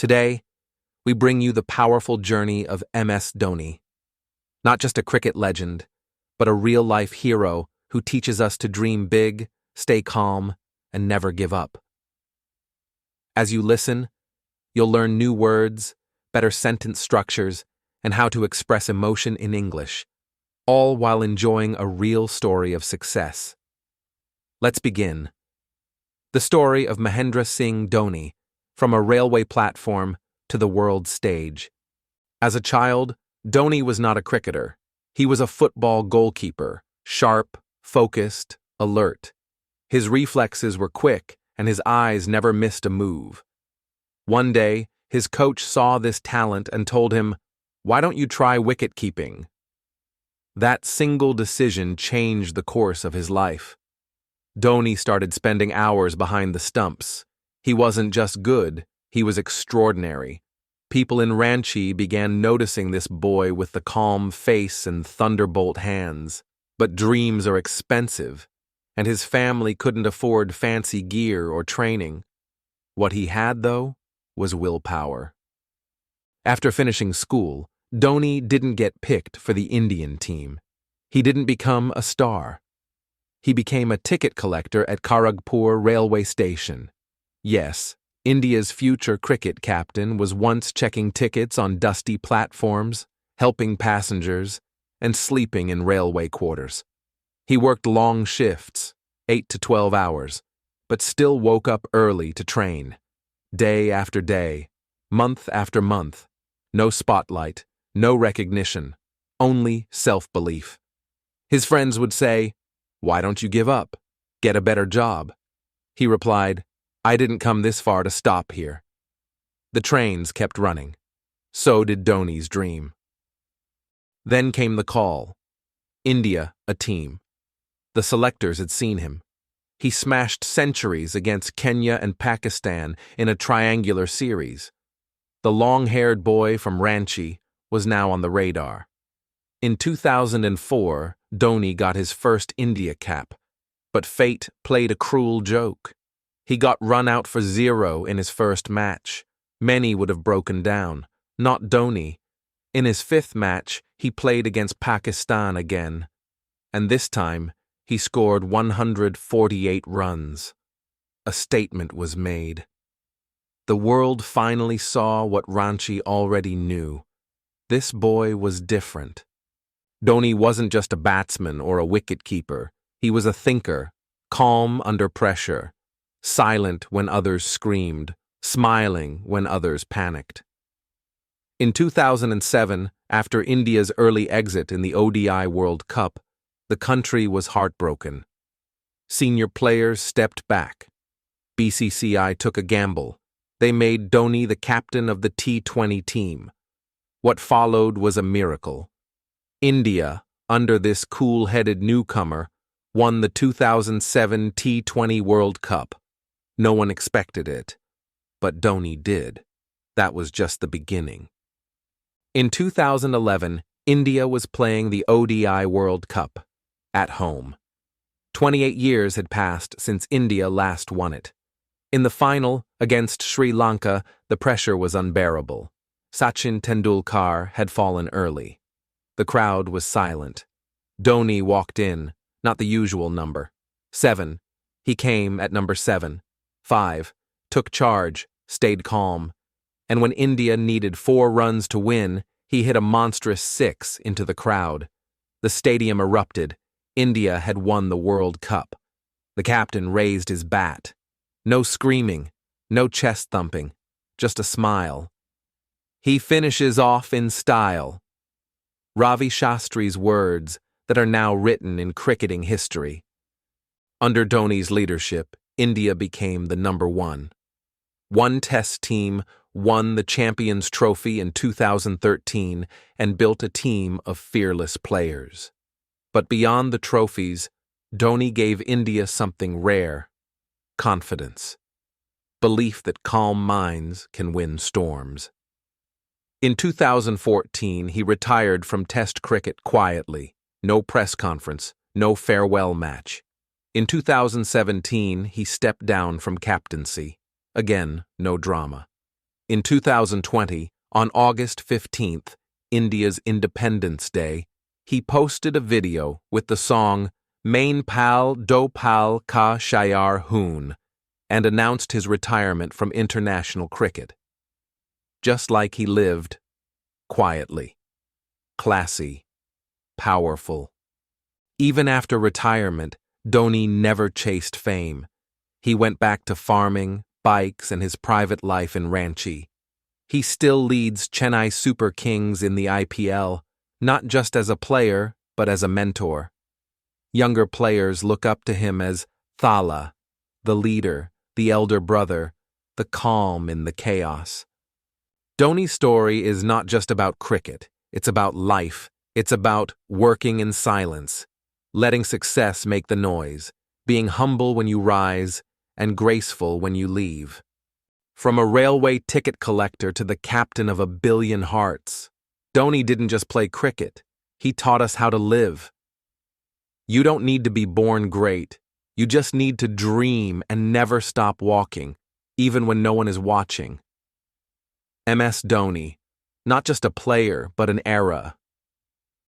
Today, we bring you the powerful journey of MS Dhoni. Not just a cricket legend, but a real-life hero who teaches us to dream big, stay calm, and never give up. As you listen, you'll learn new words, better sentence structures, and how to express emotion in English, all while enjoying a real story of success. Let's begin. The story of Mahendra Singh Dhoni, from a railway platform to the world stage. As a child, Dhoni was not a cricketer. He was a football goalkeeper, sharp, focused, alert. His reflexes were quick, and his eyes never missed a move. One day, his coach saw this talent and told him, "Why don't you try wicket-keeping?" That single decision changed the course of his life. Dhoni started spending hours behind the stumps. He wasn't just good, he was extraordinary. People in Ranchi began noticing this boy with the calm face and thunderbolt hands. But dreams are expensive, and his family couldn't afford fancy gear or training. What he had, though, was willpower. After finishing school, Dhoni didn't get picked for the Indian team. He didn't become a star. He became a ticket collector at Kharagpur railway station. Yes, India's future cricket captain was once checking tickets on dusty platforms, helping passengers, and sleeping in railway quarters. He worked long shifts, 8 to 12 hours, but still woke up early to train. Day after day, month after month, no spotlight, no recognition, only self-belief. His friends would say, "Why don't you give up? Get a better job." He replied, "I didn't come this far to stop here." The trains kept running. So did Dhoni's dream. Then came the call. India, a team. The selectors had seen him. He smashed centuries against Kenya and Pakistan in a triangular series. The long-haired boy from Ranchi was now on the radar. In 2004, Dhoni got his first India cap, but fate played a cruel joke. He got run out for 0 in his first match. Many would have broken down, not Dhoni. In his 5th match, he played against Pakistan again, and this time he scored 148 runs. A statement was made. The world finally saw what Ranchi already knew. This boy was different. Dhoni wasn't just a batsman or a wicket-keeper. He was a thinker, calm under pressure, silent when others screamed, smiling when others panicked. In 2007, after India's early exit in the ODI World Cup, the country was heartbroken. Senior players stepped back. BCCI took a gamble. They made Dhoni the captain of the T20 team. What followed was a miracle. India, under this cool-headed newcomer, won the 2007 T20 World Cup. No one expected it, but Dhoni did. That was just the beginning. In 2011, India was playing the ODI World Cup, at home. 28 years had passed since India last won it. In the final, against Sri Lanka, the pressure was unbearable. Sachin Tendulkar had fallen early. The crowd was silent. Dhoni walked in, not the usual number. 7. He came at number 7. 5. Took charge, stayed calm. And when India needed 4 runs to win, he hit a monstrous 6 into the crowd. The stadium erupted. India had won the World Cup. The captain raised his bat. No screaming, no chest thumping, just a smile. He finishes off in style. Ravi Shastri's words that are now written in cricketing history. Under Dhoni's leadership, India became the number 1. One Test team won the Champions Trophy in 2013 and built a team of fearless players. But beyond the trophies, Dhoni gave India something rare: confidence. Belief that calm minds can win storms. In 2014, he retired from Test cricket quietly. No press conference, no farewell match. In 2017, he stepped down from captaincy. Again, no drama. In 2020, on August 15th, India's Independence Day, he posted a video with the song Main Pal Do Pal Ka Shayar Hoon and announced his retirement from international cricket. Just like he lived, quietly, classy, powerful. Even after retirement, Dhoni never chased fame. He went back to farming, bikes, and his private life in Ranchi. He still leads Chennai Super Kings in the IPL, not just as a player, but as a mentor. Younger players look up to him as Thala, the leader, the elder brother, the calm in the chaos. Dhoni's story is not just about cricket, it's about life. It's about working in silence, letting success make the noise, being humble when you rise, and graceful when you leave. From a railway ticket collector to the captain of 1 billion hearts, Dhoni didn't just play cricket, he taught us how to live. You don't need to be born great, you just need to dream and never stop walking, even when no one is watching. MS Dhoni, not just a player, but an era.